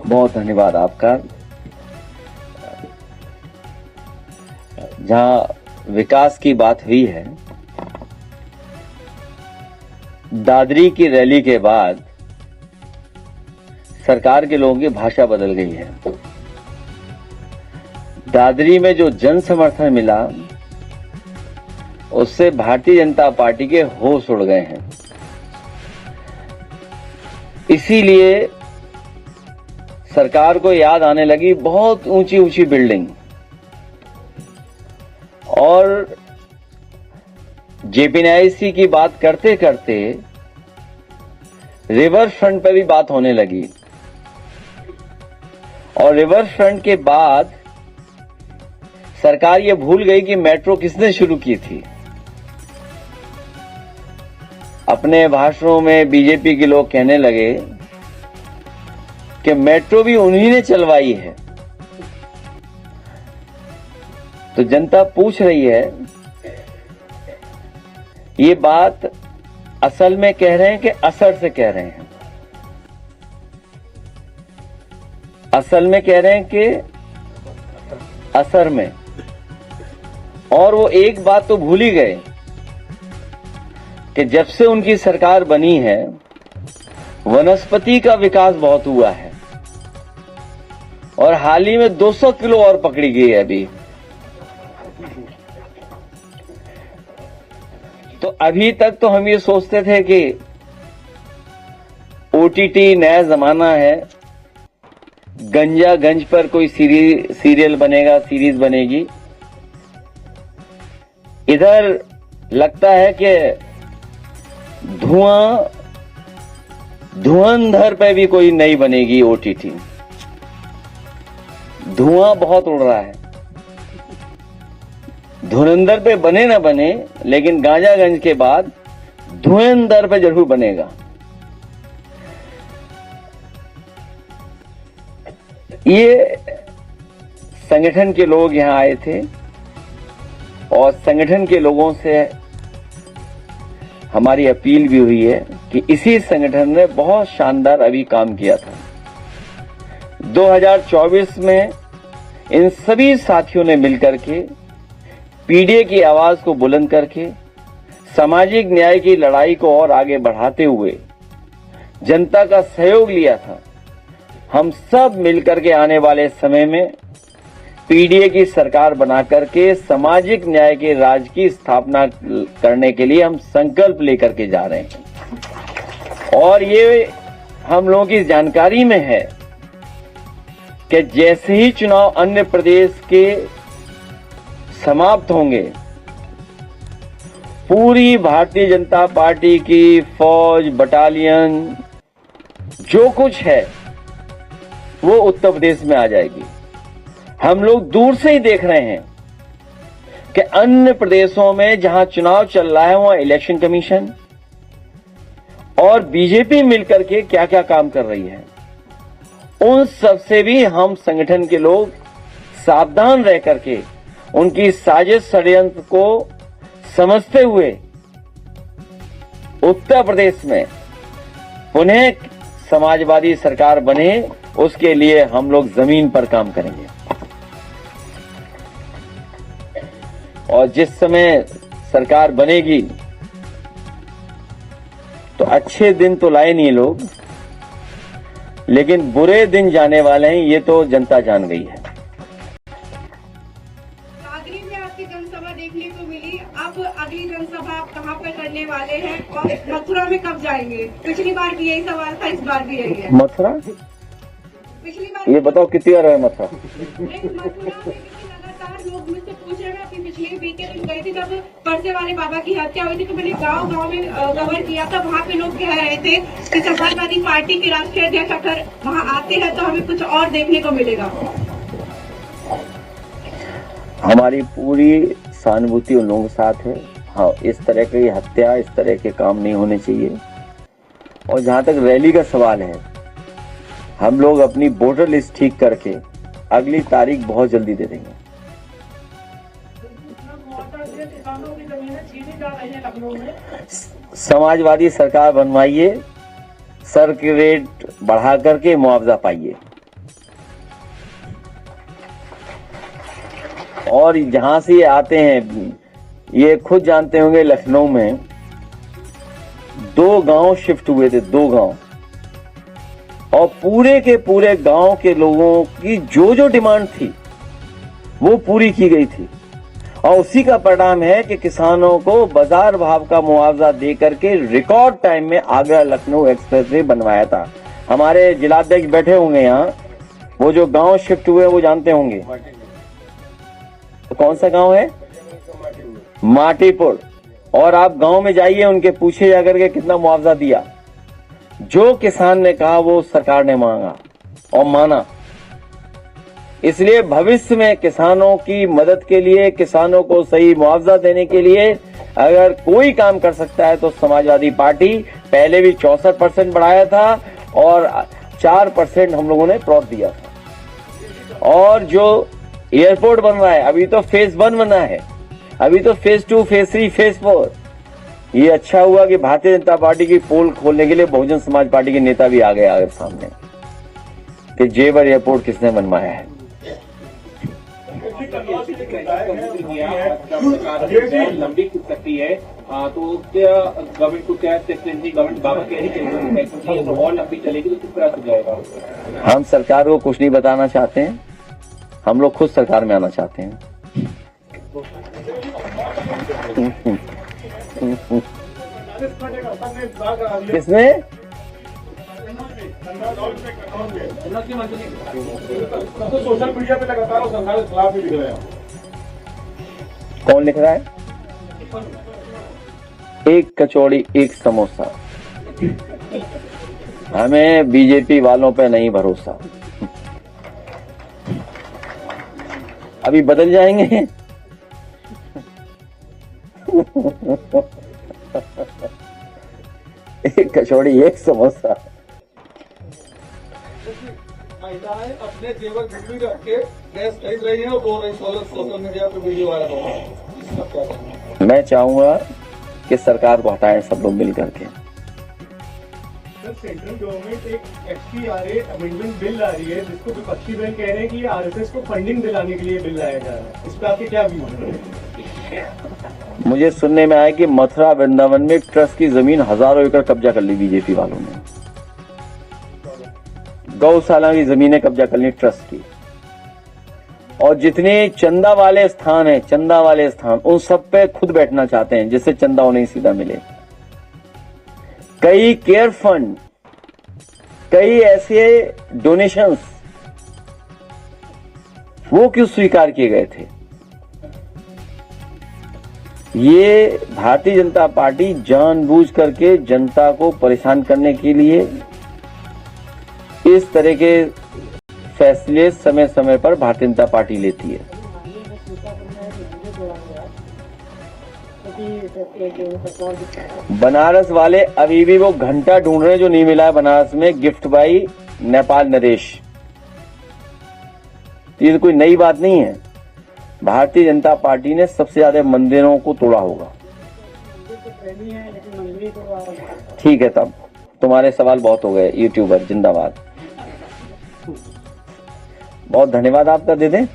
बहुत धन्यवाद आपका। जहां विकास की बात हुई है, दादरी की रैली के बाद सरकार के लोगों की भाषा बदल गई है। दादरी में जो जन समर्थन मिला उससे भारतीय जनता पार्टी के होश उड़ गए हैं। इसीलिए सरकार को याद आने लगी बहुत ऊंची ऊंची बिल्डिंग, और जेपीएनआईसी की बात करते करते रिवर फ्रंट पर भी बात होने लगी, और रिवर फ्रंट के बाद सरकार ये भूल गई कि मेट्रो किसने शुरू की थी। अपने भाषणों में बीजेपी के लोग कहने लगे कि मेट्रो भी उन्हीं ने चलवाई है। तो जनता पूछ रही है, ये बात असल में कह रहे हैं कि असर से कह रहे हैं? असल में कह रहे हैं कि असर में। और वो एक बात तो भूल ही गए कि जब से उनकी सरकार बनी है वनस्पति का विकास बहुत हुआ है, और हाल ही में 200 किलो और पकड़ी गई है अभी। तो अभी तक तो हम ये सोचते थे कि ओटीटी नया जमाना है, गंजा गंज पर कोई सीरियल बनेगा, सीरीज बनेगी। इधर लगता है कि धुआंधर पे भी कोई नई बनेगी ओटीटी। धुआं बहुत उड़ रहा है। धुरंधर पे बने ना बने, लेकिन गांजागंज के बाद धुएंधर पे जरूर बनेगा। ये संगठन के लोग यहां आए थे, और संगठन के लोगों से हमारी अपील भी हुई है कि इसी संगठन ने बहुत शानदार अभी काम किया था। 2024 में इन सभी साथियों ने मिलकर के पीडीए की आवाज को बुलंद करके सामाजिक न्याय की लड़ाई को और आगे बढ़ाते हुए जनता का सहयोग लिया था। हम सब मिलकर के आने वाले समय में पीडीए की सरकार बनाकर के सामाजिक न्याय के राज की स्थापना करने के लिए हम संकल्प लेकर के जा रहे हैं। और ये हम लोगों की जानकारी में है कि जैसे ही चुनाव अन्य प्रदेश के समाप्त होंगे, पूरी भारतीय जनता पार्टी की फौज, बटालियन, जो कुछ है वो उत्तर प्रदेश में आ जाएगी। हम लोग दूर से ही देख रहे हैं कि अन्य प्रदेशों में जहां चुनाव चल रहा है वहां इलेक्शन कमीशन और बीजेपी मिलकर के क्या क्या काम कर रही है। उन सब से भी हम संगठन के लोग सावधान रह करके उनकी साजिश षड्यंत्र को समझते हुए उत्तर प्रदेश में पुनः समाजवादी सरकार बने, उसके लिए हम लोग जमीन पर काम करेंगे। और जिस समय सरकार बनेगी तो अच्छे दिन तो लाए नहीं लोग, लेकिन बुरे दिन जाने वाले हैं, ये तो जनता जान गई है। दादरी में आपकी जनसभा देखने को मिली, अब अगली जनसभा आप कहाँ पे करने वाले हैं और मथुरा में कब जाएंगे? पिछली बार भी यही सवाल था, इस बार भी यही है। मथुरा पिछली बार ये बताओ कितनी बार है मथुरा? लगातार लोग मुझसे पूछ रहे हैं कि पिछले वीकेंड गई थी तब परसे वाले बाबा की हत्या हुई थी, तो मैंने गांव-गांव में कवर किया था। वहाँ पे लोग कह रहे थे कि समाजवादी पार्टी के राष्ट्रीय अध्यक्ष अगर वहाँ आते हैं तो हमें कुछ और देखने को मिलेगा। हमारी पूरी सहानुभूति उन लोगों के साथ है। हाँ, इस तरह की हत्या, इस तरह के काम नहीं होने चाहिए। और जहां तक रैली का सवाल है, हम लोग अपनी वोटर लिस्ट ठीक करके अगली तारीख बहुत जल्दी दे देंगे। समाजवादी सरकार बनवाइए, सर के रेट बढ़ा करके मुआवजा पाइए। और जहां से ये आते हैं, ये खुद जानते होंगे, लखनऊ में 2 गांव शिफ्ट हुए थे, 2 गांव, और पूरे के पूरे गांव के लोगों की जो जो डिमांड थी वो पूरी की गई थी, और उसी का परिणाम है कि किसानों को बाजार भाव का मुआवजा दे करके रिकॉर्ड टाइम में आगरा लखनऊ एक्सप्रेसवे बनवाया था। हमारे जिलाध्यक्ष बैठे होंगे यहाँ, वो जो गांव शिफ्ट हुए वो जानते होंगे। तो कौन सा गांव है? माटीपुर। और आप गांव में जाइए, उनके पूछे जाकर के कितना मुआवजा दिया। जो किसान ने कहा वो सरकार ने मांगा और माना। इसलिए भविष्य में किसानों की मदद के लिए, किसानों को सही मुआवजा देने के लिए अगर कोई काम कर सकता है तो समाजवादी पार्टी। पहले भी 64% बढ़ाया था और 4% हम लोगों ने प्लॉट दिया था। और जो एयरपोर्ट बन रहा है, अभी तो फेज 1 बना है, अभी तो फेज 2, फेज 3, फेज 4। ये अच्छा हुआ कि भारतीय जनता पार्टी की पोल खोलने के लिए बहुजन समाज पार्टी के नेता भी आ गए आगे सामने कि जेवर एयरपोर्ट किसने बनवाया है। लंबी हो सकती है तो क्या गवर्नमेंट को, क्या गवर्नमेंट बाबा कह रही है तो और लंबी चलेगी तो किस तरह से जाएगा? हम सरकार को कुछ नहीं बताना चाहते हैं, हम लोग खुद सरकार में आना चाहते हैं। किसने? तो सोशल मीडिया पे लगातार सरकार के खिलाफ भी लिख रहे हैं। कौन लिख रहा है? एक कचौड़ी एक समोसा। हमें बीजेपी वालों पे नहीं भरोसा। अभी बदल जाएंगे। एक कचौड़ी एक समोसा। महिलाएं अपने जेवर गिरवी रख के गैस खरीद रही हैं और बोल रही सोशल मीडिया पे वीडियो वायरल हो रहा है। मैं चाहूंगा कि सरकार को हटाएं सब लोग मिल करके। सर, सेंट्रल गवर्नमेंट एक FCRA अमेंडमेंट बिल ला रही है जिसको विपक्षी दल कह रहे हैं कि RSS को फंडिंग दिलाने के लिए बिल लाया जा रहा है। इस पर आपके क्या व्यू है? मुझे सुनने में आया कि मथुरा वृंदावन में ट्रस्ट की जमीन हजारों एकड़ कब्जा कर ली बीजेपी वालों ने। गौशाला की जमीनें कब्जा कर ली ट्रस्ट की। और जितने चंदा वाले स्थान हैं, चंदा वाले स्थान, उन सब पे खुद बैठना चाहते हैं जिससे चंदा उन्हें सीधा मिले। कई केयर फंड, कई ऐसे डोनेशंस वो क्यों स्वीकार किए गए थे? ये भारतीय जनता पार्टी जानबूझ करके जनता को परेशान करने के लिए इस तरह के फैसले समय समय पर भारतीय जनता पार्टी लेती है। बनारस वाले अभी भी वो घंटा ढूंढ रहे हैं जो नहीं मिला है बनारस में, गिफ्ट बाई नेपाल नरेश। ये तो कोई नई बात नहीं है। भारतीय जनता पार्टी ने सबसे ज्यादा मंदिरों को तोड़ा होगा। ठीक है, तब तुम्हारे सवाल बहुत हो गए। यूट्यूबर जिंदाबाद। बहुत धन्यवाद आपका, दे दें।